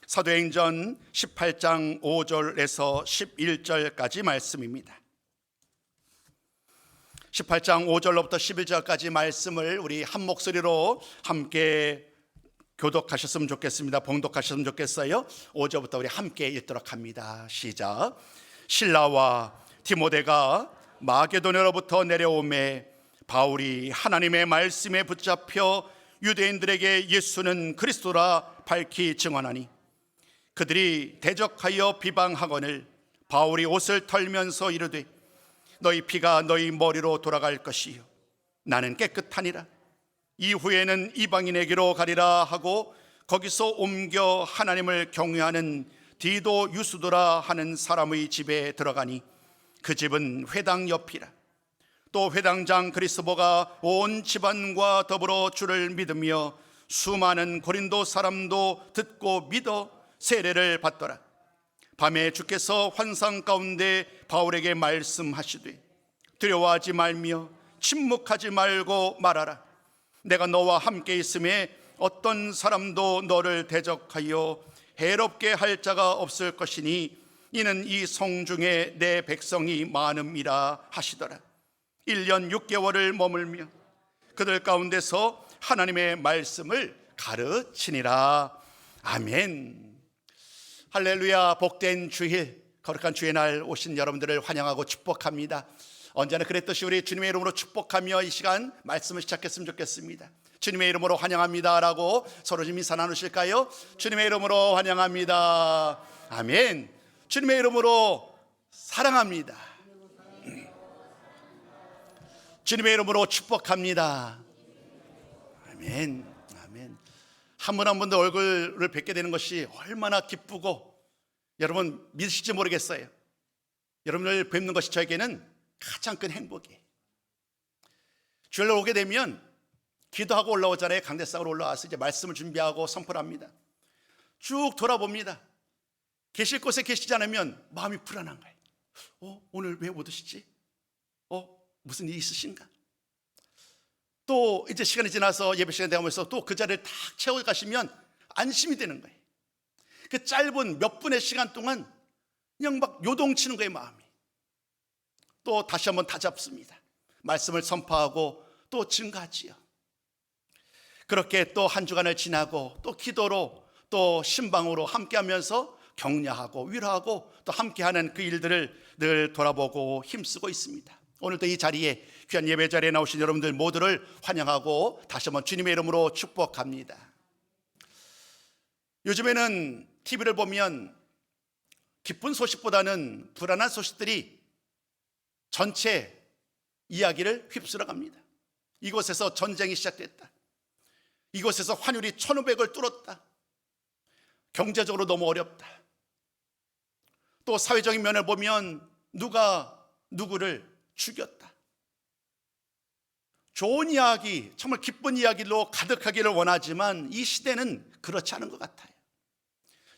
사도행전 18장 5절에서 11절까지 말씀입니다. 18장 5절로부터 11절까지 말씀을 우리 한 목소리로 함께 교독하셨으면 좋겠습니다. 봉독하셨으면 좋겠어요. 5절부터 우리 함께 읽도록 합니다. 시작. 실라와 디모데가 마게도냐로부터 내려오매 바울이 하나님의 말씀에 붙잡혀 유대인들에게 예수는 그리스도라 밝히 증언하니 그들이 대적하여 비방하거늘 바울이 옷을 털면서 이르되 너희 피가 너희 머리로 돌아갈 것이요 나는 깨끗하니라. 이후에는 이방인에게로 가리라 하고 거기서 옮겨 하나님을 경외하는 디도 유스도라 하는 사람의 집에 들어가니 그 집은 회당 옆이라. 또 회당장 그리스보가 온 집안과 더불어 주를 믿으며 수많은 고린도 사람도 듣고 믿어 세례를 받더라. 밤에 주께서 환상 가운데 바울에게 말씀하시되 두려워하지 말며 침묵하지 말고 말하라. 내가 너와 함께 있음에 어떤 사람도 너를 대적하여 해롭게 할 자가 없을 것이니 이는 이 성 중에 내 백성이 많음이라 하시더라. 1년 6개월을 머물며 그들 가운데서 하나님의 말씀을 가르치니라. 아멘. 할렐루야. 복된 주일, 거룩한 주의 날 오신 여러분들을 환영하고 축복합니다. 언제나 그랬듯이 우리 주님의 이름으로 축복하며 이 시간 말씀을 시작했으면 좋겠습니다. 주님의 이름으로 환영합니다 라고 서로 좀 인사 나누실까요? 주님의 이름으로 환영합니다. 아멘. 주님의 이름으로 사랑합니다. 주님의 이름으로 축복합니다. 아멘. 아멘. 한 분 한 분도 얼굴을 뵙게 되는 것이 얼마나 기쁘고 여러분 믿으실지 모르겠어요. 여러분을 뵙는 것이 저에게는 가장 큰 행복이에요. 주일날 오게 되면 기도하고 올라오잖아요. 강대상으로 올라와서 이제 말씀을 준비하고 선포를 합니다. 쭉 돌아봅니다. 계실 곳에 계시지 않으면 마음이 불안한 거예요. 오늘 왜 못 오시지? 무슨 일이 있으신가? 또 이제 시간이 지나서 예배 시간이 되면서 또 그 자리를 탁 채워 가시면 안심이 되는 거예요. 그 짧은 몇 분의 시간 동안 그냥 막 요동치는 거예요, 마음이. 또 다시 한번 다잡습니다. 말씀을 선포하고 또 증가하지요. 그렇게 또 한 주간을 지나고 또 기도로 또 신방으로 함께하면서 격려하고 위로하고 또 함께하는 그 일들을 늘 돌아보고 힘쓰고 있습니다. 오늘도 이 자리에 귀한 예배 자리에 나오신 여러분들 모두를 환영하고 다시 한번 주님의 이름으로 축복합니다. 요즘에는 TV를 보면 기쁜 소식보다는 불안한 소식들이 전체 이야기를 휩쓸어 갑니다. 이곳에서 전쟁이 시작됐다. 이곳에서 환율이 1,500을 뚫었다. 경제적으로 너무 어렵다. 또 사회적인 면을 보면 누가 누구를 죽였다. 좋은 이야기, 정말 기쁜 이야기로 가득하기를 원하지만 이 시대는 그렇지 않은 것 같아요.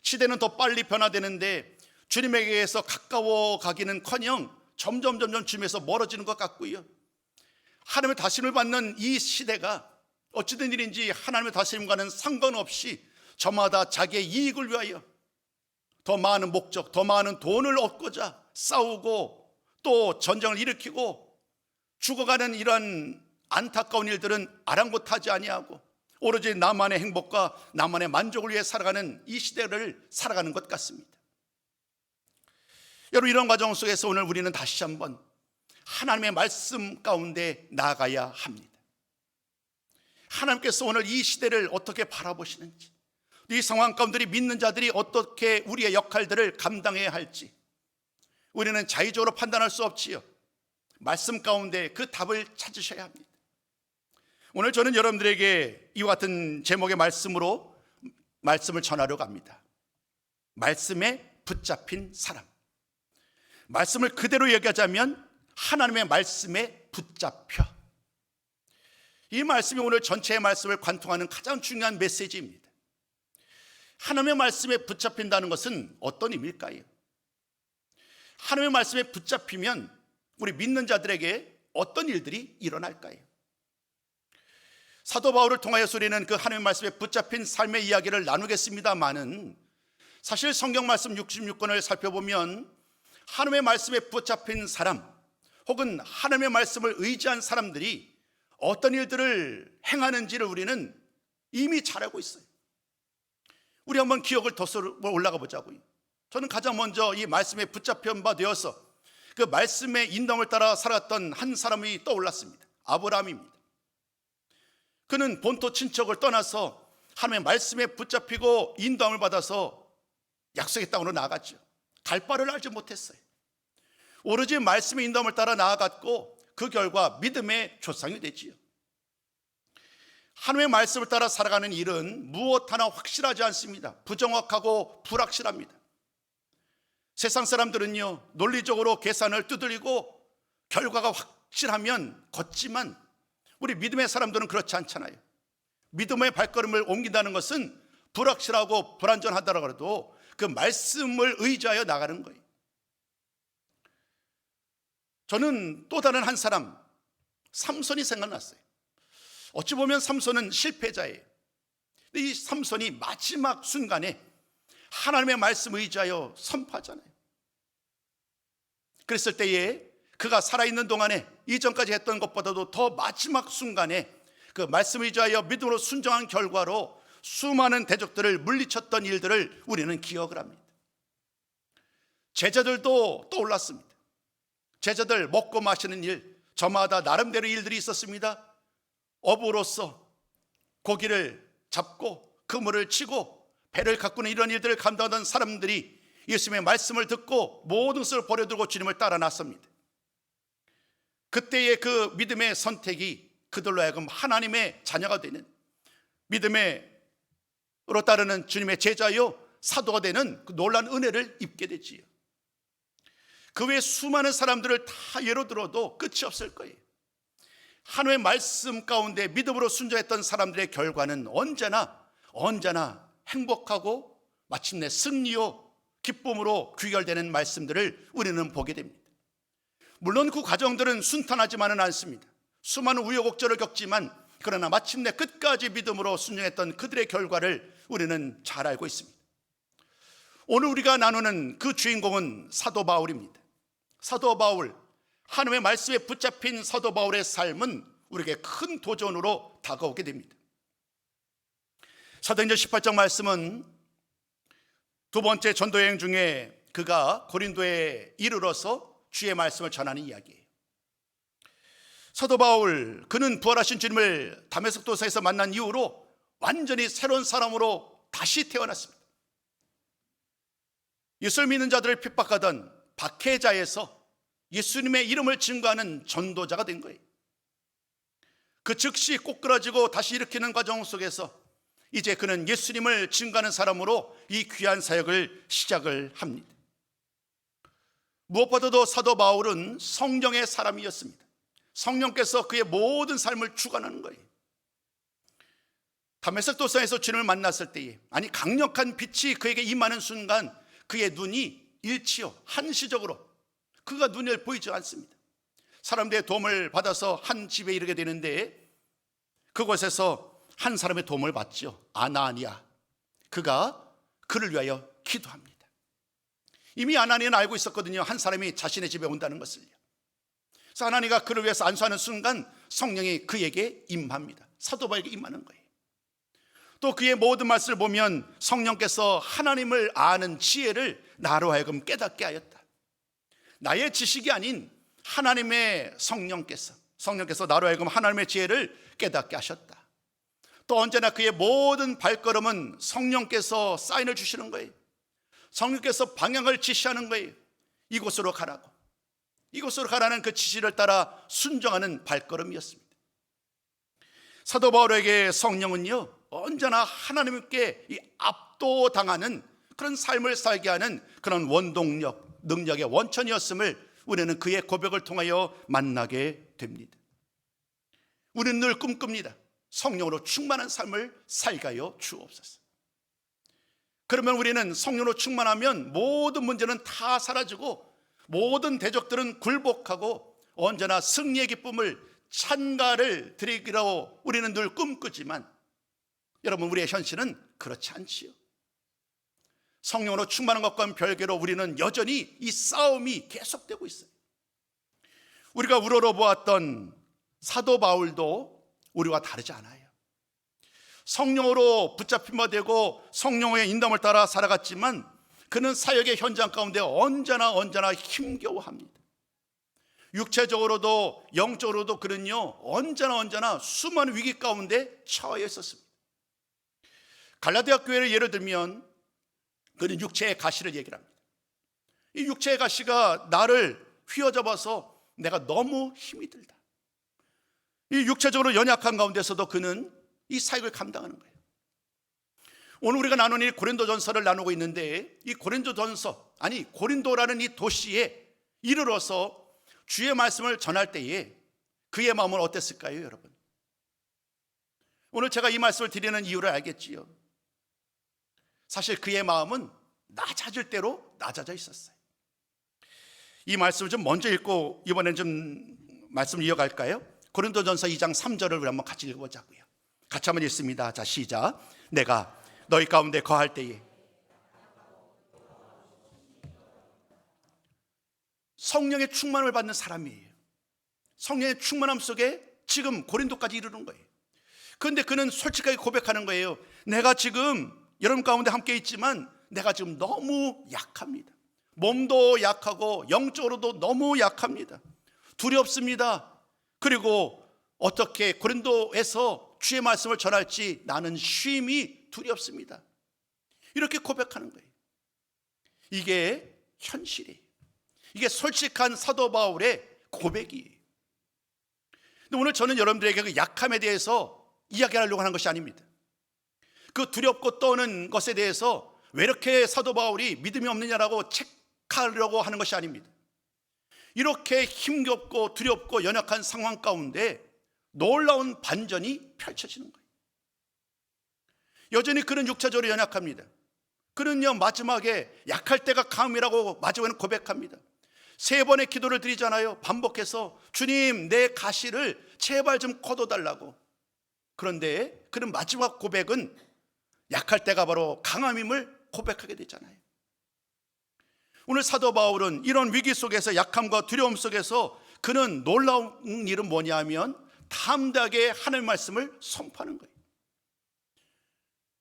시대는 더 빨리 변화되는데 주님에게서 가까워 가기는커녕 점점 주님에서 멀어지는 것 같고요. 하나님의 다스림을 받는 이 시대가 어찌된 일인지 하나님의 다스림과는 상관없이 저마다 자기의 이익을 위하여 더 많은 목적, 더 많은 돈을 얻고자 싸우고 또 전쟁을 일으키고 죽어가는 이런 안타까운 일들은 아랑곳하지 아니하고 오로지 나만의 행복과 나만의 만족을 위해 살아가는 이 시대를 살아가는 것 같습니다. 여러분, 이런 과정 속에서 오늘 우리는 다시 한번 하나님의 말씀 가운데 나아가야 합니다. 하나님께서 오늘 이 시대를 어떻게 바라보시는지, 이 상황 가운데 믿는 자들이 어떻게 우리의 역할들을 감당해야 할지 우리는 자의적으로 판단할 수 없지요. 말씀 가운데 그 답을 찾으셔야 합니다. 오늘 저는 여러분들에게 이와 같은 제목의 말씀으로 말씀을 전하려고 합니다. 말씀에 붙잡힌 사람. 말씀을 그대로 얘기하자면 하나님의 말씀에 붙잡혀. 이 말씀이 오늘 전체의 말씀을 관통하는 가장 중요한 메시지입니다. 하나님의 말씀에 붙잡힌다는 것은 어떤 의미일까요? 하나님의 말씀에 붙잡히면 우리 믿는 자들에게 어떤 일들이 일어날까요? 사도 바울을 통하여서 우리는 그 하나님의 말씀에 붙잡힌 삶의 이야기를 나누겠습니다마는 사실 성경 말씀 66권을 살펴보면 하나님의 말씀에 붙잡힌 사람 혹은 하나님의 말씀을 의지한 사람들이 어떤 일들을 행하는지를 우리는 이미 잘 알고 있어요. 우리 한번 기억을 더 올라가 보자고요. 저는 가장 먼저 이 말씀에 붙잡힌 바 되어서 그 말씀의 인도를 따라 살았던 한 사람이 떠올랐습니다. 아브라함입니다. 그는 본토 친척을 떠나서 하나님의 말씀에 붙잡히고 인도함을 받아서 약속의 땅으로 나아갔죠. 갈 바를 알지 못했어요. 오로지 말씀의 인도함을 따라 나아갔고 그 결과 믿음의 조상이 되지요. 하나님의 말씀을 따라 살아가는 일은 무엇 하나 확실하지 않습니다. 부정확하고 불확실합니다. 세상 사람들은요, 논리적으로 계산을 두들리고 결과가 확실하면 걷지만 우리 믿음의 사람들은 그렇지 않잖아요. 믿음의 발걸음을 옮긴다는 것은 불확실하고 불안전하더라도 그 말씀을 의지하여 나가는 거예요. 저는 또 다른 한 사람, 삼손이 생각났어요. 어찌 보면 삼손은 실패자예요. 이 삼손이 마지막 순간에 하나님의 말씀 의지하여 선포하잖아요. 그랬을 때에 그가 살아있는 동안에 이전까지 했던 것보다도 더 마지막 순간에 그 말씀 의지하여 믿음으로 순종한 결과로 수많은 대적들을 물리쳤던 일들을 우리는 기억을 합니다. 제자들도 떠올랐습니다. 제자들 먹고 마시는 일, 저마다 나름대로 일들이 있었습니다. 어부로서 고기를 잡고 그물을 치고 배를 가꾸는 이런 일들을 감당하던 사람들이 예수님의 말씀을 듣고 모든 것을 버려두고 주님을 따라 나섭니다. 그때의 그 믿음의 선택이 그들로 하여금 하나님의 자녀가 되는, 믿음으로 따르는 주님의 제자요 사도가 되는 그 놀라운 은혜를 입게 되지요. 그 외에 수많은 사람들을 다 예로 들어도 끝이 없을 거예요. 하나님의 말씀 가운데 믿음으로 순종했던 사람들의 결과는 언제나 행복하고 마침내 승리요 기쁨으로 귀결되는 말씀들을 우리는 보게 됩니다. 물론 그 과정들은 순탄하지만은 않습니다. 수많은 우여곡절을 겪지만 그러나 마침내 끝까지 믿음으로 순종했던 그들의 결과를 우리는 잘 알고 있습니다. 오늘 우리가 나누는 그 주인공은 사도 바울입니다. 사도 바울, 하나님의 말씀에 붙잡힌 사도 바울의 삶은 우리에게 큰 도전으로 다가오게 됩니다. 사도행전 18장 말씀은 두 번째 전도여행 중에 그가 고린도에 이르러서 주의 말씀을 전하는 이야기예요. 사도 바울, 그는 부활하신 주님을 다메섹 도사에서 만난 이후로 완전히 새로운 사람으로 다시 태어났습니다. 예수를 믿는 자들을 핍박하던 박해자에서 예수님의 이름을 증거하는 전도자가 된 거예요. 그 즉시 꼬꾸라지고 다시 일으키는 과정 속에서 이제 그는 예수님을 증거하는 사람으로 이 귀한 사역을 시작을 합니다. 무엇보다도 사도 바울은 성령의 사람이었습니다. 성령께서 그의 모든 삶을 주관하는 거예요. 다메섹 도상에서 주님을 만났을 때에, 강력한 빛이 그에게 임하는 순간 그의 눈이 일치요 한시적으로 그가 눈을 보이지 않습니다. 사람들의 도움을 받아서 한 집에 이르게 되는데 그곳에서 한 사람의 도움을 받죠. 아나니아. 그가 그를 위하여 기도합니다. 이미 아나니아는 알고 있었거든요. 한 사람이 자신의 집에 온다는 것을요. 그래서 아나니아가 그를 위해서 안수하는 순간 성령이 그에게 임합니다. 사도 바울에게 임하는 거예요. 또 그의 모든 말씀을 보면 성령께서 하나님을 아는 지혜를 나로 하여금 깨닫게 하였다. 나의 지식이 아닌 하나님의 성령께서 나로 하여금 하나님의 지혜를 깨닫게 하셨다. 또 언제나 그의 모든 발걸음은 성령께서 사인을 주시는 거예요. 성령께서 방향을 지시하는 거예요. 이곳으로 가라고. 이곳으로 가라는 그 지시를 따라 순종하는 발걸음이었습니다. 사도 바울에게 성령은요 언제나 하나님께 압도당하는 그런 삶을 살게 하는 그런 원동력, 능력의 원천이었음을 우리는 그의 고백을 통하여 만나게 됩니다. 우리는 늘 꿈꿉니다. 성령으로 충만한 삶을 살게 하여 주옵소서. 그러면 우리는 성령으로 충만하면 모든 문제는 다 사라지고 모든 대적들은 굴복하고 언제나 승리의 기쁨을 찬가를 드리기로 우리는 늘 꿈꾸지만 여러분, 우리의 현실은 그렇지 않지요. 성령으로 충만한 것과는 별개로 우리는 여전히 이 싸움이 계속되고 있어요. 우리가 우러러보았던 사도 바울도 우리와 다르지 않아요. 성령으로 붙잡힌 바 되고 성령의 인도함을 따라 살아갔지만 그는 사역의 현장 가운데 언제나 힘겨워합니다. 육체적으로도 영적으로도 그는요 언제나 수많은 위기 가운데 처해 있었습니다. 갈라디아 교회를 예를 들면 그는 육체의 가시를 얘기를 합니다. 이 육체의 가시가 나를 휘어잡아서 내가 너무 힘이 들다. 이 육체적으로 연약한 가운데서도 그는 이 사역을 감당하는 거예요. 오늘 우리가 나누는 이 고린도전서를 나누고 있는데 이 고린도라는 이 도시에 이르러서 주의 말씀을 전할 때에 그의 마음은 어땠을까요, 여러분? 오늘 제가 이 말씀을 드리는 이유를 알겠지요. 사실 그의 마음은 낮아질 대로 낮아져 있었어요. 이 말씀을 좀 먼저 읽고 이번엔 좀 말씀을 이어갈까요? 고린도전서 2장 3절을 우리 한번 같이 읽어보자고요. 같이 한번 읽습니다. 자, 시작. 내가 너희 가운데 거할 때에 성령의 충만을 받는 사람이에요. 성령의 충만함 속에 지금 고린도까지 이르는 거예요. 그런데 그는 솔직하게 고백하는 거예요. 내가 지금 여러분 가운데 함께 있지만 내가 지금 너무 약합니다. 몸도 약하고 영적으로도 너무 약합니다. 두렵습니다. 그리고 어떻게 고린도에서 주의 말씀을 전할지 나는 쉼이 두렵습니다. 이렇게 고백하는 거예요. 이게 현실이에요. 이게 솔직한 사도 바울의 고백이에요. 근데 오늘 저는 여러분들에게 그 약함에 대해서 이야기하려고 하는 것이 아닙니다. 그 두렵고 떠오는 것에 대해서 왜 이렇게 사도 바울이 믿음이 없느냐라고 체크하려고 하는 것이 아닙니다. 이렇게 힘겹고 두렵고 연약한 상황 가운데 놀라운 반전이 펼쳐지는 거예요. 여전히 그는 육체적으로 연약합니다. 그는요 마지막에 약할 때가 감이라고 마지막에는 고백합니다. 3번의 기도를 드리잖아요. 반복해서 주님 내 가시를 제발 좀 걷어달라고. 그런데 그는 마지막 고백은 약할 때가 바로 강함임을 고백하게 되잖아요. 오늘 사도 바울은 이런 위기 속에서 약함과 두려움 속에서 그는 놀라운 일은 뭐냐 하면 담대하게 하나님의 말씀을 선포하는 거예요.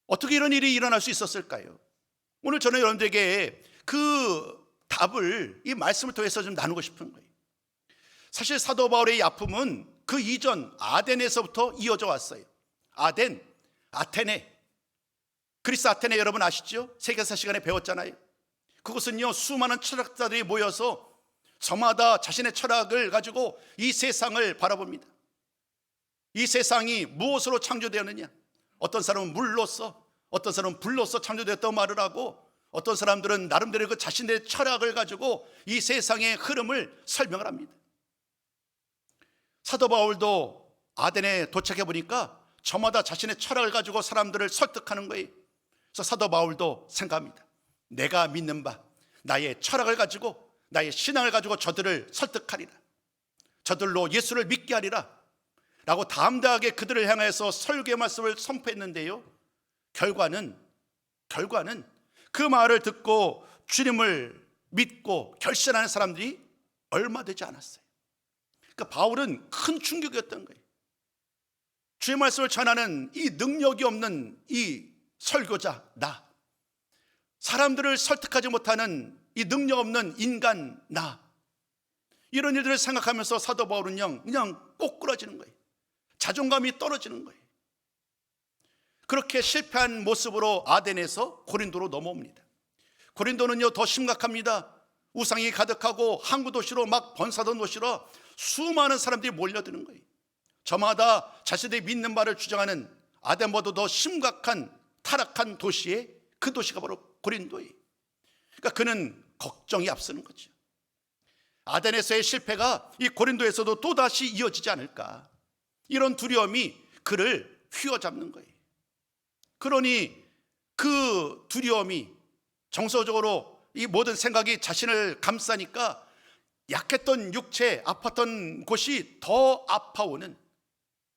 어떻게 이런 일이 일어날 수 있었을까요? 오늘 저는 여러분들에게 그 답을 이 말씀을 통해서 좀 나누고 싶은 거예요. 사실 사도 바울의 이 아픔은 그 이전 아덴에서부터 이어져 왔어요. 아테네, 그리스 아테네 여러분 아시죠? 세계사 시간에 배웠잖아요. 그것은요 수많은 철학자들이 모여서 저마다 자신의 철학을 가지고 이 세상을 바라봅니다. 이 세상이 무엇으로 창조되었느냐? 어떤 사람은 물로서, 어떤 사람은 불로서 창조되었다고 말을 하고, 어떤 사람들은 나름대로 그 자신의 철학을 가지고 이 세상의 흐름을 설명을 합니다. 사도 바울도 아덴에 도착해 보니까 저마다 자신의 철학을 가지고 사람들을 설득하는 거예요. 그래서 사도 바울도 생각합니다. 내가 믿는 바, 나의 철학을 가지고, 나의 신앙을 가지고 저들을 설득하리라. 저들로 예수를 믿게 하리라. 라고 담대하게 그들을 향해서 설교의 말씀을 선포했는데요, 결과는 그 말을 듣고 주님을 믿고 결신하는 사람들이 얼마 되지 않았어요. 그러니까 바울은 큰 충격이었던 거예요. 주의 말씀을 전하는 이 능력이 없는 이 설교자 나, 사람들을 설득하지 못하는 이 능력 없는 인간 나, 이런 일들을 생각하면서 사도 바울은 그냥 꼬꾸라지는 거예요. 자존감이 떨어지는 거예요. 그렇게 실패한 모습으로 아덴에서 고린도로 넘어옵니다. 고린도는요 더 심각합니다. 우상이 가득하고 항구 도시로 막 번사던 도시로 수많은 사람들이 몰려드는 거예요. 저마다 자신들이 믿는 바를 주장하는 아덴보다 더 심각한 타락한 도시에, 그 도시가 바로 고린도예요. 그러니까 그는 걱정이 앞서는 거죠. 아덴에서의 실패가 이 고린도에서도 또다시 이어지지 않을까, 이런 두려움이 그를 휘어잡는 거예요. 그러니 그 두려움이 정서적으로 이 모든 생각이 자신을 감싸니까 약했던 육체, 아팠던 곳이 더 아파오는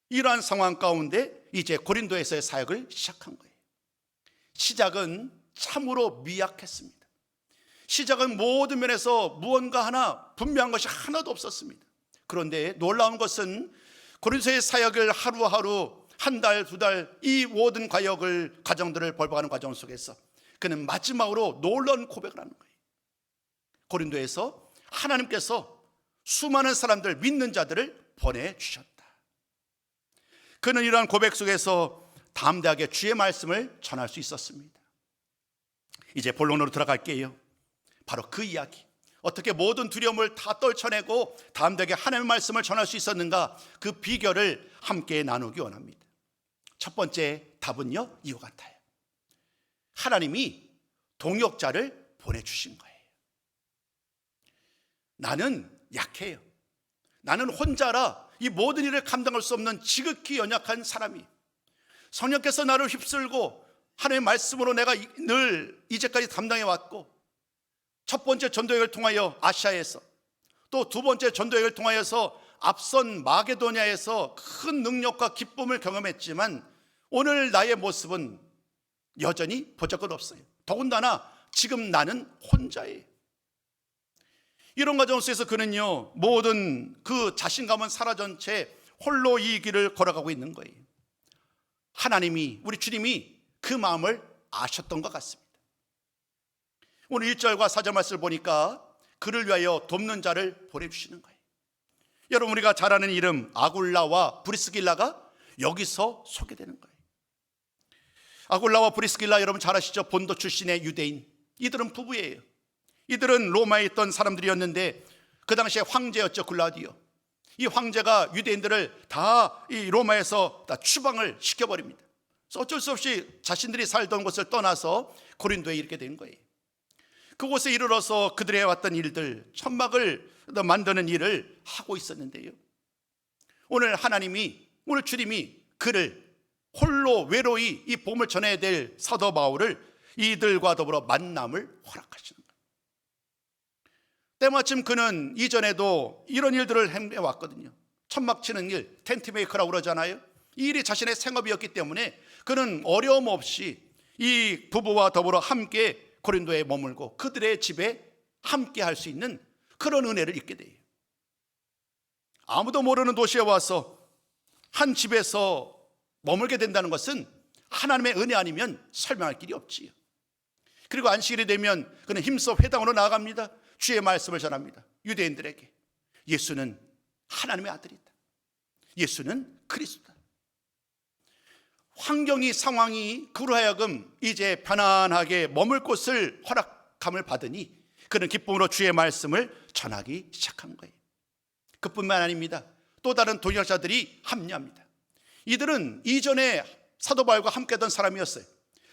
이러한 상황 가운데 이제 고린도에서의 사역을 시작한 거예요. 시작은 참으로 미약했습니다. 시작은 모든 면에서 무언가 하나 분명한 것이 하나도 없었습니다. 그런데 놀라운 것은 고린도의 사역을 하루하루 한 달, 두 달 이 모든 과정들을 벌봐가는 과정 속에서 그는 마지막으로 놀라운 고백을 하는 거예요. 고린도에서 하나님께서 수많은 사람들, 믿는 자들을 보내주셨다. 그는 이러한 고백 속에서 담대하게 주의 말씀을 전할 수 있었습니다. 이제 본론으로 들어갈게요. 바로 그 이야기, 어떻게 모든 두려움을 다 떨쳐내고 담대하게 하나님의 말씀을 전할 수 있었는가, 그 비결을 함께 나누기 원합니다. 첫 번째 답은요, 이와 같아요. 하나님이 동역자를 보내주신 거예요. 나는 약해요. 나는 혼자라 이 모든 일을 감당할 수 없는 지극히 연약한 사람이에요. 성령께서 나를 휩쓸고 하나님의 말씀으로 내가 늘 이제까지 담당해 왔고, 첫 번째 전도여행을 통하여 아시아에서, 또 두 번째 전도여행을 통하여서 앞선 마게도냐에서 큰 능력과 기쁨을 경험했지만 오늘 나의 모습은 여전히 보잘것없어요. 더군다나 지금 나는 혼자예요. 이런 과정 속에서 그는요, 모든 그 자신감은 사라진 채 홀로 이 길을 걸어가고 있는 거예요. 하나님이, 우리 주님이 그 마음을 아셨던 것 같습니다. 오늘 1절과 4절 말씀을 보니까 그를 위하여 돕는 자를 보내주시는 거예요. 여러분, 우리가 잘 아는 이름 아굴라와 브리스길라가 여기서 소개되는 거예요. 아굴라와 브리스길라 여러분 잘 아시죠? 본도 출신의 유대인, 이들은 부부예요. 이들은 로마에 있던 사람들이었는데 그 당시에 황제였죠, 글라디오. 이 황제가 유대인들을 다 이 로마에서 다 추방을 시켜버립니다. 그래서 어쩔 수 없이 자신들이 살던 곳을 떠나서 고린도에 이르게 된 거예요. 그곳에 이르러서 그들이 해왔던 일들, 천막을 만드는 일을 하고 있었는데요, 오늘 하나님이, 오늘 주님이 그를 홀로 외로이 이 복음을 전해야 될 사도 바울을 이들과 더불어 만남을 허락하시는 거예요. 때마침 그는 이전에도 이런 일들을 해왔거든요. 천막 치는 일, 텐트 메이커라고 그러잖아요. 이 일이 자신의 생업이었기 때문에 그는 어려움 없이 이 부부와 더불어 함께 고린도에 머물고 그들의 집에 함께 할 수 있는 그런 은혜를 입게 돼요. 아무도 모르는 도시에 와서 한 집에서 머물게 된다는 것은 하나님의 은혜 아니면 설명할 길이 없지요. 그리고 안식일이 되면 그는 힘써 회당으로 나아갑니다. 주의 말씀을 전합니다. 유대인들에게 예수는 하나님의 아들이다. 예수는 그리스도다. 환경이, 상황이 그로 하여금 이제 편안하게 머물 곳을 허락함을 받으니 그는 기쁨으로 주의 말씀을 전하기 시작한 거예요. 그뿐만 아닙니다. 또 다른 동역자들이 합류합니다. 이들은 이전에 사도 바울과 함께했던 사람이었어요.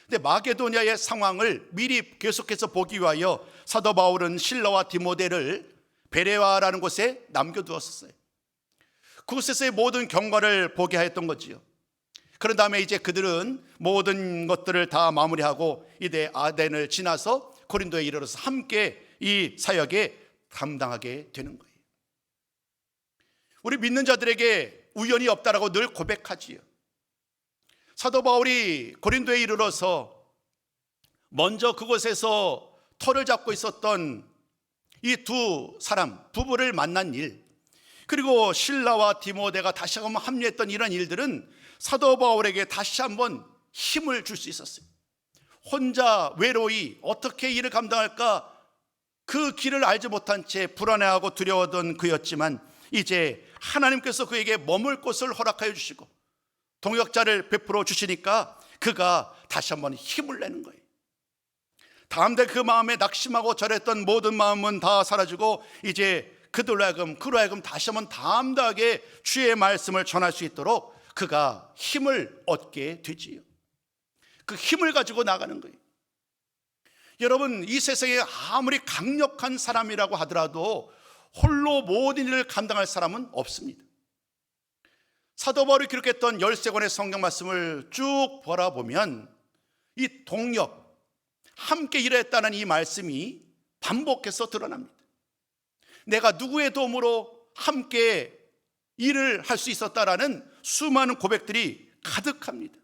근데 마게도냐의 상황을 미리 계속해서 보기 위하여 사도 바울은 실라와 디모데를 베레아라는 곳에 남겨두었었어요. 그곳에서의 모든 경과를 보게 하였던 거지요. 그런 다음에 이제 그들은 모든 것들을 다 마무리하고 이제 아덴을 지나서 고린도에 이르러서 함께 이 사역에 감당하게 되는 거예요. 우리 믿는 자들에게 우연이 없다라고 늘 고백하지요. 사도 바울이 고린도에 이르러서 먼저 그곳에서 터를 잡고 있었던 이 두 사람 부부를 만난 일, 그리고 실라와 디모데가 다시 한번 합류했던 이런 일들은 사도 바울에게 다시 한번 힘을 줄 수 있었어요. 혼자 외로이 어떻게 일을 감당할까 그 길을 알지 못한 채 불안해하고 두려워하던 그였지만 이제 하나님께서 그에게 머물 곳을 허락하여 주시고 동역자를 베풀어 주시니까 그가 다시 한번 힘을 내는 거예요. 다음날 그 마음에 낙심하고 절했던 모든 마음은 다 사라지고 이제 그로 하여금 다시 한번 담대하게 주의 말씀을 전할 수 있도록 그가 힘을 얻게 되지요. 그 힘을 가지고 나가는 거예요. 여러분, 이 세상에 아무리 강력한 사람이라고 하더라도 홀로 모든 일을 감당할 사람은 없습니다. 사도 바울이 기록했던 13권의 성경 말씀을 쭉 보라보면 이 동역, 함께 일했다는 이 말씀이 반복해서 드러납니다. 내가 누구의 도움으로 함께 일을 할 수 있었다라는 수많은 고백들이 가득합니다.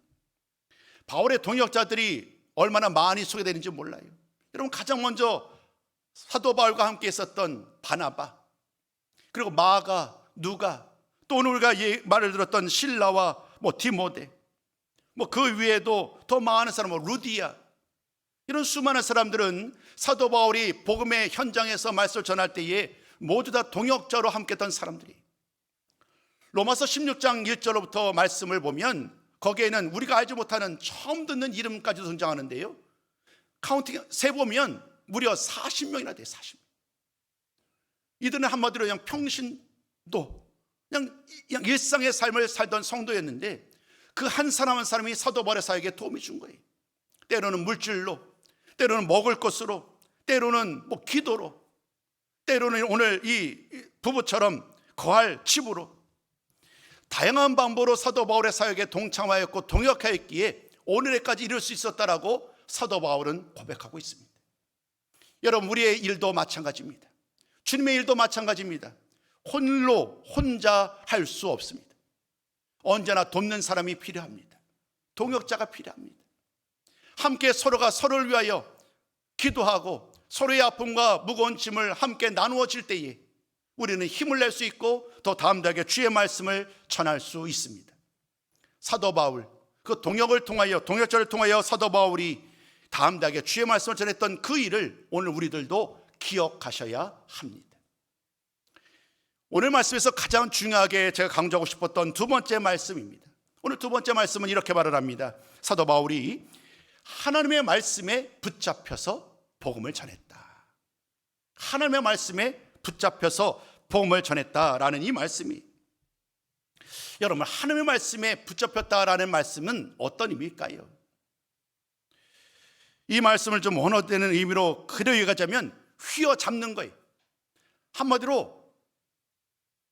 바울의 동역자들이 얼마나 많이 소개되는지 몰라요. 여러분, 가장 먼저 사도 바울과 함께 있었던 바나바, 그리고 마가, 누가, 또 오늘 우리가 말을 들었던 실라와 디모데, 그 위에도 더 많은 사람, 루디아, 이런 수많은 사람들은 사도 바울이 복음의 현장에서 말씀을 전할 때에 모두 다 동역자로 함께했던 사람들이. 로마서 16장 1절로부터 말씀을 보면 거기에는 우리가 알지 못하는 처음 듣는 이름까지 등장하는데요, 카운팅 세보면 무려 40명이나 돼요. 40명. 이들은 한마디로 그냥 평신도, 그냥 일상의 삶을 살던 성도였는데 그 한 사람 한 사람이 사도 바울의 사역에 도움이 준 거예요. 때로는 물질로, 때로는 먹을 것으로, 때로는 기도로, 때로는 오늘 이 부부처럼 거할 집으로, 다양한 방법으로 사도 바울의 사역에 동참하였고 동역하였기에 오늘에까지 이룰 수 있었다라고 사도 바울은 고백하고 있습니다. 여러분, 우리의 일도 마찬가지입니다. 주님의 일도 마찬가지입니다. 혼자 할 수 없습니다. 언제나 돕는 사람이 필요합니다. 동역자가 필요합니다. 함께 서로가 서로를 위하여 기도하고 서로의 아픔과 무거운 짐을 함께 나누어질 때에 우리는 힘을 낼 수 있고 더 담대하게 주의 말씀을 전할 수 있습니다. 사도 바울, 그 동역자를 통하여 사도 바울이 담대하게 주의 말씀을 전했던 그 일을 오늘 우리들도 기억하셔야 합니다. 오늘 말씀에서 가장 중요하게 제가 강조하고 싶었던 두 번째 말씀입니다. 오늘 두 번째 말씀은 이렇게 말을 합니다. 사도 바울이 하나님의 말씀에 붙잡혀서 복음을 전했다. 하나님의 말씀에 붙잡혀서 복음을 전했다라는 이 말씀이, 여러분, 하나님의 말씀에 붙잡혔다라는 말씀은 어떤 의미일까요? 이 말씀을 좀 원어되는 의미로 그대로 얘기하자면 휘어잡는 거예요. 한마디로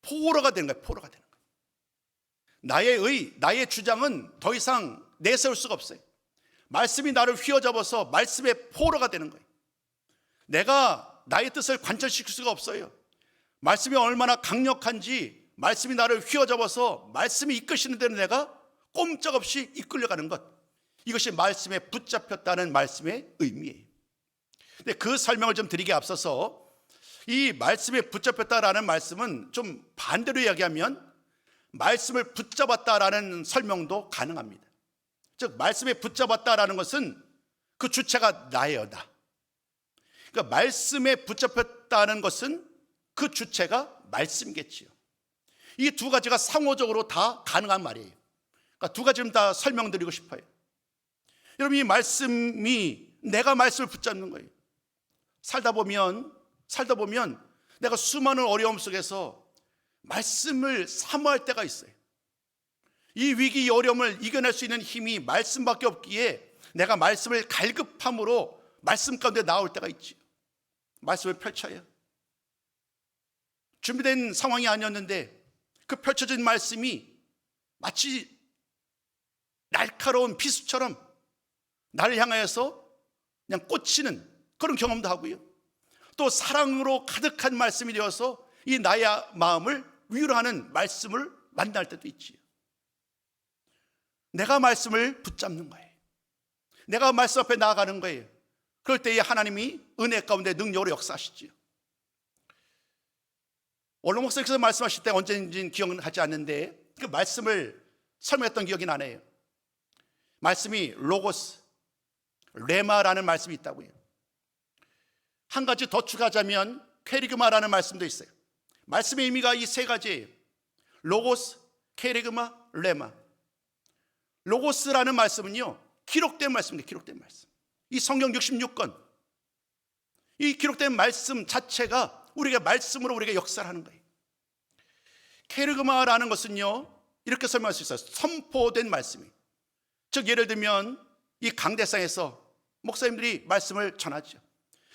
포로가 되는 거예요. 포로가 되는 거예요. 나의 주장은 더 이상 내세울 수가 없어요. 말씀이 나를 휘어잡아서 말씀의 포로가 되는 거예요. 내가 나의 뜻을 관철시킬 수가 없어요. 말씀이 얼마나 강력한지, 말씀이 나를 휘어잡아서 말씀이 이끄시는 대로 내가 꼼짝없이 이끌려가는 것, 이것이 말씀에 붙잡혔다는 말씀의 의미예요. 근데 그 설명을 좀 드리기에 앞서서 이 말씀에 붙잡혔다라는 말씀은 좀 반대로 이야기하면 말씀을 붙잡았다라는 설명도 가능합니다. 즉, 말씀에 붙잡았다라는 것은 그 주체가 나예요, 나. 그러니까 말씀에 붙잡혔다는 것은 그 주체가 말씀이겠지요. 이 두 가지가 상호적으로 다 가능한 말이에요. 그러니까 두 가지를 다 설명드리고 싶어요. 여러분, 이 말씀이 내가 말씀을 붙잡는 거예요. 살다 보면 내가 수많은 어려움 속에서 말씀을 사모할 때가 있어요. 이 위기, 이 어려움을 이겨낼 수 있는 힘이 말씀밖에 없기에 내가 말씀을 갈급함으로 말씀 가운데 나올 때가 있지. 말씀을 펼쳐요. 준비된 상황이 아니었는데 그 펼쳐진 말씀이 마치 날카로운 비수처럼 나를 향하여서 그냥 꽂히는 그런 경험도 하고요. 또 사랑으로 가득한 말씀이 되어서 이 나의 마음을 위로하는 말씀을 만날 때도 있지요. 내가 말씀을 붙잡는 거예요. 내가 말씀 앞에 나아가는 거예요. 그럴 때에 하나님이 은혜 가운데 능력으로 역사하시지요. 원로 목사님께서 말씀하실 때 언제인지는 기억은 하지 않는데 그 말씀을 설명했던 기억이 나네요. 말씀이 로고스, 레마라는 말씀이 있다고요. 한 가지 더 추가하자면 케리그마라는 말씀도 있어요. 말씀의 의미가 이 세 가지예요. 로고스, 케리그마, 레마. 로고스라는 말씀은요, 기록된 말씀입니다. 기록된 말씀. 이 성경 66권, 이 기록된 말씀 자체가 우리가 말씀으로 우리가 역사를 하는 거예요. 케르그마라는 것은요, 이렇게 설명할 수 있어요. 선포된 말씀이. 즉, 예를 들면 이 강대상에서 목사님들이 말씀을 전하죠.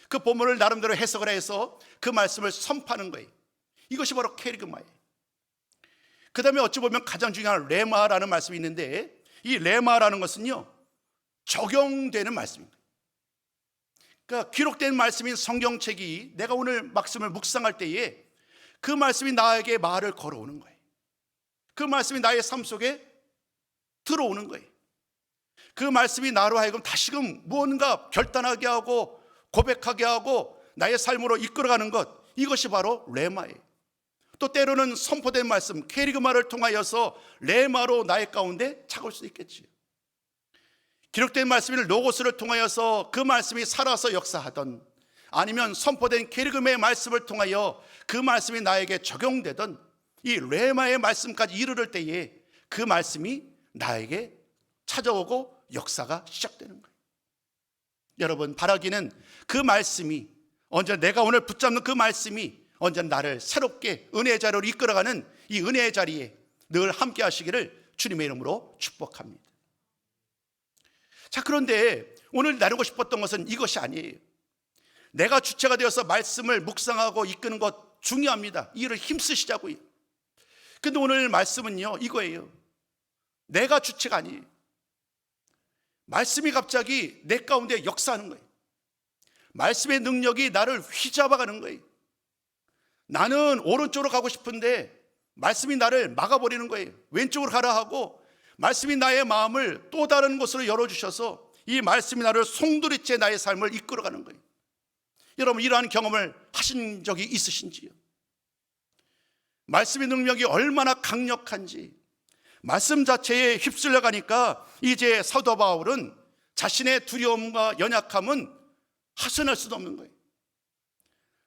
그 본문을 나름대로 해석을 해서 그 말씀을 선포하는 거예요. 이것이 바로 케르그마예요. 그 다음에 어찌 보면 가장 중요한 레마라는 말씀이 있는데 이 레마라는 것은요, 적용되는 말씀입니다. 그러니까 기록된 말씀인 성경책이 내가 오늘 말씀을 묵상할 때에 그 말씀이 나에게 말을 걸어오는 거예요. 그 말씀이 나의 삶 속에 들어오는 거예요. 그 말씀이 나로 하여금 다시금 무언가 결단하게 하고 고백하게 하고 나의 삶으로 이끌어가는 것, 이것이 바로 레마예요. 또 때로는 선포된 말씀, 케리그마를 통하여서 레마로 나의 가운데 차올 수 있겠지요. 기록된 말씀을 로고스를 통하여서 그 말씀이 살아서 역사하던, 아니면 선포된 케리그마의 말씀을 통하여 그 말씀이 나에게 적용되던 이 레마의 말씀까지 이르를 때에 그 말씀이 나에게 찾아오고 역사가 시작되는 거예요. 여러분, 바라기는 그 말씀이 언제나, 내가 오늘 붙잡는 그 말씀이 언제나 나를 새롭게 은혜의 자리로 이끌어가는 이 은혜의 자리에 늘 함께 하시기를 주님의 이름으로 축복합니다. 자, 그런데 오늘 나누고 싶었던 것은 이것이 아니에요. 내가 주체가 되어서 말씀을 묵상하고 이끄는 것 중요합니다. 이 일을 힘쓰시자고요. 근데 오늘 말씀은요, 이거예요. 내가 주체가 아니에요. 말씀이 갑자기 내 가운데 역사하는 거예요. 말씀의 능력이 나를 휘잡아가는 거예요. 나는 오른쪽으로 가고 싶은데 말씀이 나를 막아버리는 거예요. 왼쪽으로 가라 하고 말씀이 나의 마음을 또 다른 곳으로 열어주셔서 이 말씀이 나를 송두리째 나의 삶을 이끌어가는 거예요. 여러분, 이러한 경험을 하신 적이 있으신지요? 말씀의 능력이 얼마나 강력한지, 말씀 자체에 휩쓸려 가니까 이제 사도 바울은 자신의 두려움과 연약함은 하소연할 수도 없는 거예요.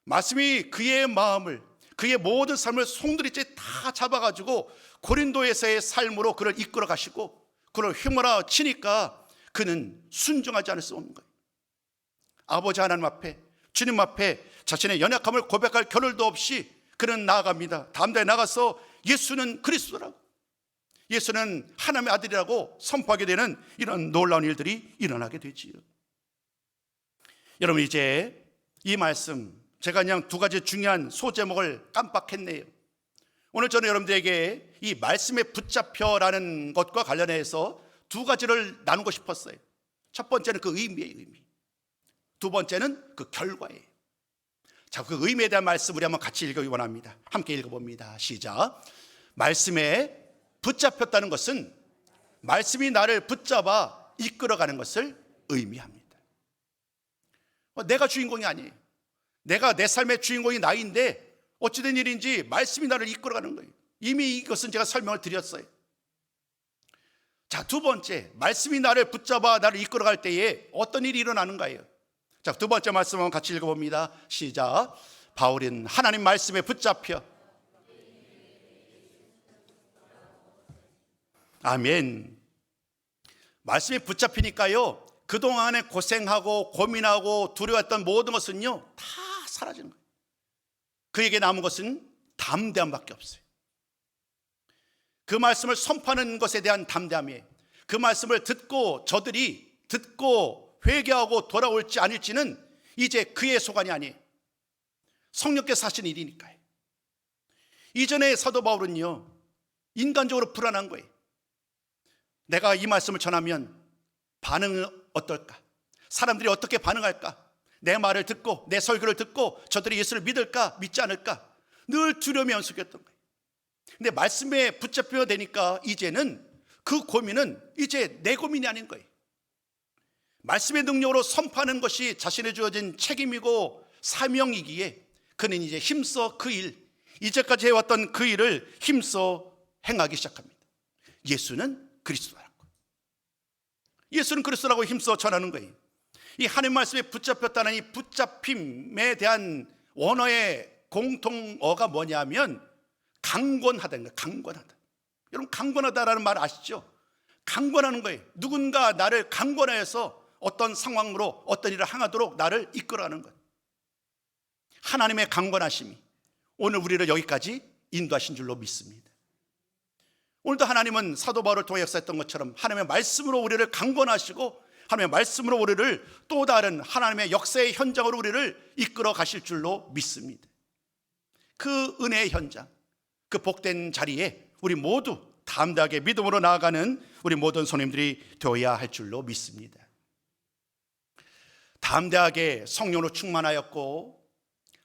말씀이 그의 마음을, 그의 모든 삶을 송두리째 다 잡아가지고 고린도에서의 삶으로 그를 이끌어 가시고 그를 휘몰아 치니까 그는 순종하지 않을 수 없는 거예요. 아버지 하나님 앞에, 주님 앞에 자신의 연약함을 고백할 겨를도 없이 그는 나아갑니다. 담대히 나가서 예수는 그리스도라고, 예수는 하나님의 아들이라고 선포하게 되는 이런 놀라운 일들이 일어나게 되지요. 여러분, 이제 이 말씀, 제가 그냥 두 가지 중요한 소제목을 깜빡했네요. 오늘 저는 여러분들에게 이 말씀에 붙잡혀라는 것과 관련해서 두 가지를 나누고 싶었어요. 첫 번째는 그 의미예요, 의미. 두 번째는 그 결과예요. 자, 그 의미에 대한 말씀 우리 한번 같이 읽기 원합니다. 함께 읽어봅니다. 시작. 말씀에 붙잡혔다는 것은 말씀이 나를 붙잡아 이끌어가는 것을 의미합니다. 내가 주인공이 아니에요. 내가 내 삶의 주인공이 나인데 어찌된 일인지 말씀이 나를 이끌어가는 거예요. 이미 이것은 제가 설명을 드렸어요. 자, 두 번째, 말씀이 나를 붙잡아 나를 이끌어갈 때에 어떤 일이 일어나는가요? 자, 두 번째 말씀 한번 같이 읽어봅니다. 시작. 바울은 하나님 말씀에 붙잡혀, 아멘. 말씀에 붙잡히니까요, 그동안에 고생하고 고민하고 두려웠던 모든 것은요 다 사라지는 거예요. 그에게 남은 것은 담대함밖에 없어요. 그 말씀을 선포하는 것에 대한 담대함이에요. 그 말씀을 듣고 저들이 듣고 회개하고 돌아올지 아닐지는 이제 그의 소관이 아니에요. 성령께서 하신 일이니까요. 이전에 사도 바울은요 인간적으로 불안한 거예요. 내가 이 말씀을 전하면 반응은 어떨까? 사람들이 어떻게 반응할까? 내 말을 듣고 내 설교를 듣고 저들이 예수를 믿을까 믿지 않을까? 늘 두려움이 연속이었던 거예요. 근데 말씀에 붙잡혀 되니까 이제는 그 고민은 이제 내 고민이 아닌 거예요. 말씀의 능력으로 선포하는 것이 자신에 주어진 책임이고 사명이기에 그는 이제 힘써 그 일, 이제까지 해왔던 그 일을 힘써 행하기 시작합니다. 예수는 그리스도라고, 예수는 그리스도라고 힘써 전하는 거예요. 이 하나님 말씀에 붙잡혔다는 이 붙잡힘에 대한 원어의 공통어가 뭐냐면 강권하다는 거예요. 강권하다. 여러분, 강권하다라는 말 아시죠? 강권하는 거예요. 누군가 나를 강권하여서 어떤 상황으로 어떤 일을 행하도록 나를 이끌어가는 것. 하나님의 강권하심이 오늘 우리를 여기까지 인도하신 줄로 믿습니다. 오늘도 하나님은 사도 바울을 통해 역사했던 것처럼 하나님의 말씀으로 우리를 강권하시고 하나님의 말씀으로 우리를 또 다른 하나님의 역사의 현장으로 우리를 이끌어 가실 줄로 믿습니다. 그 은혜의 현장, 그 복된 자리에 우리 모두 담대하게 믿음으로 나아가는 우리 모든 손님들이 되어야 할 줄로 믿습니다. 담대하게 성령으로 충만하였고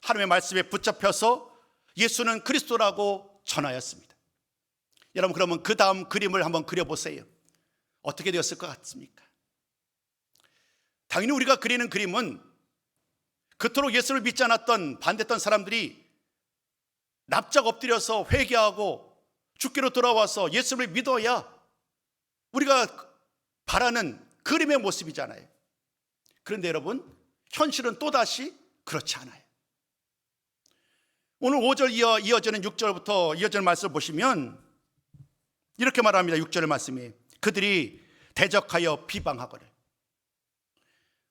하나님의 말씀에 붙잡혀서 예수는 그리스도라고 전하였습니다. 여러분, 그러면 그 다음 그림을 한번 그려보세요. 어떻게 되었을 것 같습니까? 당연히 우리가 그리는 그림은 그토록 예수를 믿지 않았던 반대했던 사람들이 납작 엎드려서 회개하고 죽기로 돌아와서 예수를 믿어야 우리가 바라는 그림의 모습이잖아요. 그런데 여러분, 현실은 또다시 그렇지 않아요. 오늘 5절 이어지는 6절부터 이어지는 말씀을 보시면 이렇게 말합니다. 6절 말씀이 그들이 대적하여 비방하거늘.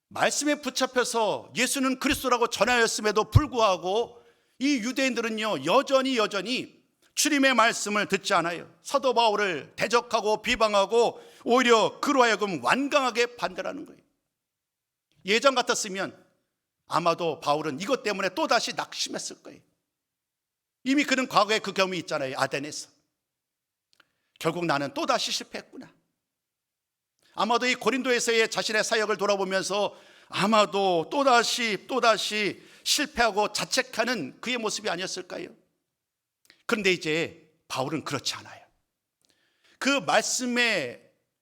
말씀에 붙잡혀서 예수는 그리스도라고 전하였음에도 불구하고 이 유대인들은요 여전히 주님의 말씀을 듣지 않아요. 사도 바울을 대적하고 비방하고 오히려 그로 하여금 완강하게 반대하는 거예요. 예전 같았으면 아마도 바울은 이것 때문에 또다시 낙심했을 거예요. 이미 그는 과거에 그 경험이 있잖아요. 아덴에서 결국 나는 또다시 실패했구나. 아마도 이 고린도에서의 자신의 사역을 돌아보면서 아마도 또다시 실패하고 자책하는 그의 모습이 아니었을까요? 그런데 이제 바울은 그렇지 않아요. 그 말씀에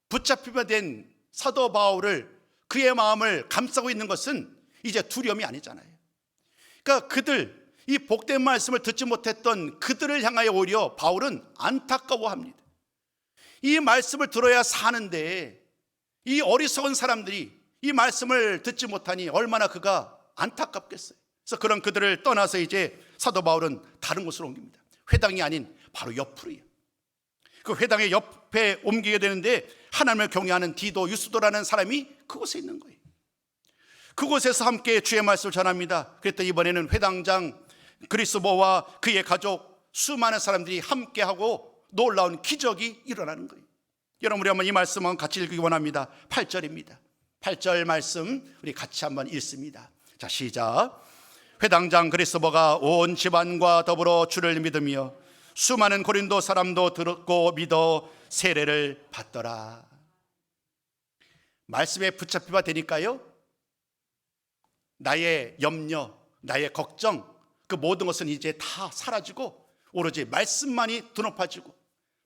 붙잡히게 된 사도 바울을, 그의 마음을 감싸고 있는 것은 이제 두려움이 아니잖아요. 그러니까 그들, 이 복된 말씀을 듣지 못했던 그들을 향하여 오히려 바울은 안타까워합니다. 이 말씀을 들어야 사는데 이 어리석은 사람들이 이 말씀을 듣지 못하니 얼마나 그가 안타깝겠어요. 그래서 그런 그들을 떠나서 이제 사도 바울은 다른 곳으로 옮깁니다. 회당이 아닌 바로 옆으로요. 그 회당의 옆에 옮기게 되는데 하나님을 경외하는 디도, 유스도라는 사람이 그곳에 있는 거예요. 그곳에서 함께 주의 말씀을 전합니다. 그랬더니 이번에는 회당장 그리스도와 그의 가족 수많은 사람들이 함께하고 놀라운 기적이 일어나는 거예요. 여러분, 우리 한번 이 말씀은 같이 읽기 원합니다. 8절입니다. 8절 말씀 우리 같이 한번 읽습니다. 자, 시작. 회당장 그리스도가 온 집안과 더불어 주를 믿으며 수많은 고린도 사람도 듣고 믿어 세례를 받더라. 말씀에 붙잡히게 되니까요, 나의 염려, 나의 걱정, 그 모든 것은 이제 다 사라지고 오로지 말씀만이 드높아지고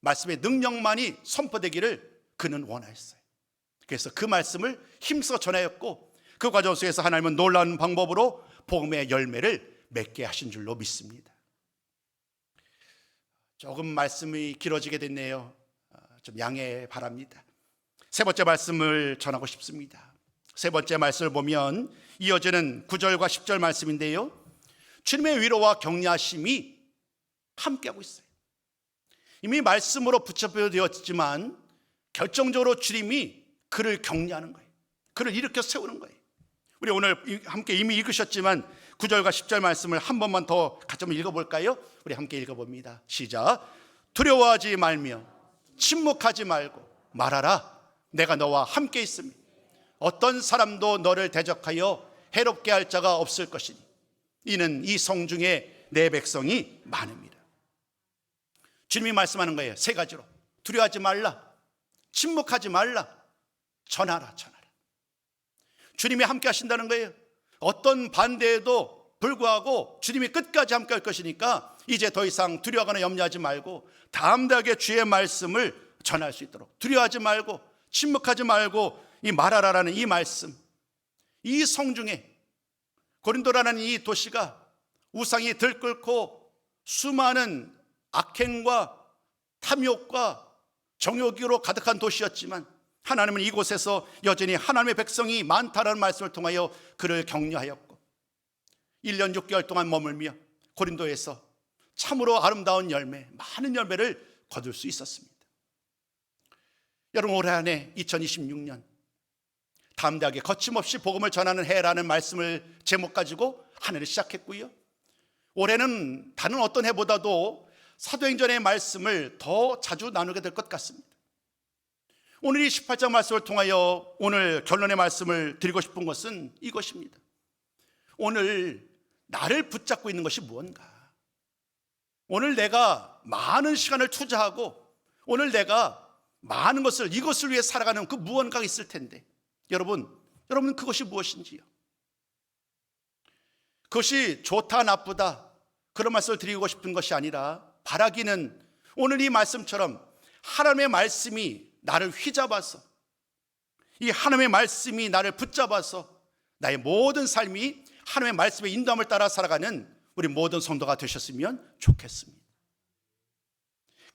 말씀의 능력만이 선포되기를 그는 원하였어요. 그래서 그 말씀을 힘써 전하였고 그 과정 속에서 하나님은 놀라운 방법으로 복음의 열매를 맺게 하신 줄로 믿습니다. 조금 말씀이 길어지게 됐네요. 좀 양해 바랍니다. 세 번째 말씀을 전하고 싶습니다. 세 번째 말씀을 보면 이어지는 9절과 10절 말씀인데요, 주님의 위로와 격려하심이 함께하고 있어요. 이미 말씀으로 붙잡혀되었지만 결정적으로 주님이 그를 격려하는 거예요. 그를 일으켜 세우는 거예요. 우리 오늘 함께 이미 읽으셨지만 9절과 10절 말씀을 한 번만 더 같이 한번 읽어볼까요? 우리 함께 읽어봅니다. 시작. 두려워하지 말며 침묵하지 말고 말하라. 내가 너와 함께 있으니 어떤 사람도 너를 대적하여 해롭게 할 자가 없을 것이니 이는 이 성중에 내 백성이 많음이라. 주님이 말씀하는 거예요. 세 가지로. 두려워하지 말라, 침묵하지 말라, 전하라. 주님이 함께 하신다는 거예요. 어떤 반대에도 불구하고 주님이 끝까지 함께 할 것이니까 이제 더 이상 두려워하거나 염려하지 말고 담대하게 주의 말씀을 전할 수 있도록, 두려워하지 말고 침묵하지 말고 이 말하라라는 이 말씀, 이 성중에 고린도라는 이 도시가 우상이 들끓고 수많은 악행과 탐욕과 정욕으로 가득한 도시였지만 하나님은 이곳에서 여전히 하나님의 백성이 많다라는 말씀을 통하여 그를 격려하였고 1년 6개월 동안 머물며 고린도에서 참으로 아름다운 열매, 많은 열매를 거둘 수 있었습니다. 여러분, 올해 안에 2026년 담대하게 거침없이 복음을 전하는 해라는 말씀을 제목 가지고 한 해를 시작했고요, 올해는 다른 어떤 해보다도 사도행전의 말씀을 더 자주 나누게 될 것 같습니다. 오늘 이 18장 말씀을 통하여 오늘 결론의 말씀을 드리고 싶은 것은 이것입니다. 오늘 나를 붙잡고 있는 것이 무언가? 오늘 내가 많은 시간을 투자하고 오늘 내가 많은 것을 이것을 위해 살아가는 그 무언가가 있을 텐데 여러분 그것이 무엇인지요? 그것이 좋다 나쁘다 그런 말씀을 드리고 싶은 것이 아니라 바라기는 오늘 이 말씀처럼 하나님의 말씀이 나를 휘잡아서 이 하나님의 말씀이 나를 붙잡아서 나의 모든 삶이 하나님의 말씀의 인도함을 따라 살아가는 우리 모든 성도가 되셨으면 좋겠습니다.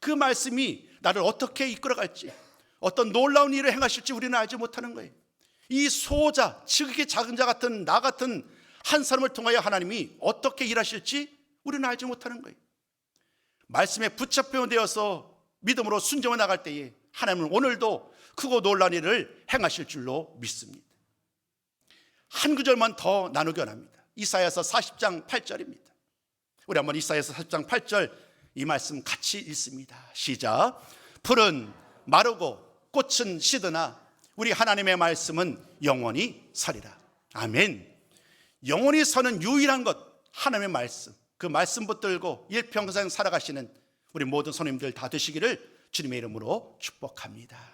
그 말씀이 나를 어떻게 이끌어갈지, 어떤 놀라운 일을 행하실지 우리는 알지 못하는 거예요. 이 소자, 지극히 작은 자 같은 나 같은 한 사람을 통하여 하나님이 어떻게 일하실지 우리는 알지 못하는 거예요. 말씀에 붙잡혀 되어서 믿음으로 순종해 나갈 때에 하나님은 오늘도 크고 놀라운 일을 행하실 줄로 믿습니다. 한 구절만 더 나누기 원합니다. 이사야서 40장 8절입니다. 우리 한번 이사야서 40장 8절 이 말씀 같이 읽습니다. 시작. 풀은 마르고 꽃은 시드나 우리 하나님의 말씀은 영원히 서리라. 아멘. 영원히 서는 유일한 것 하나님의 말씀, 그 말씀 붙들고 일평생 살아가시는 우리 모든 손님들 다 되시기를 주님의 이름으로 축복합니다.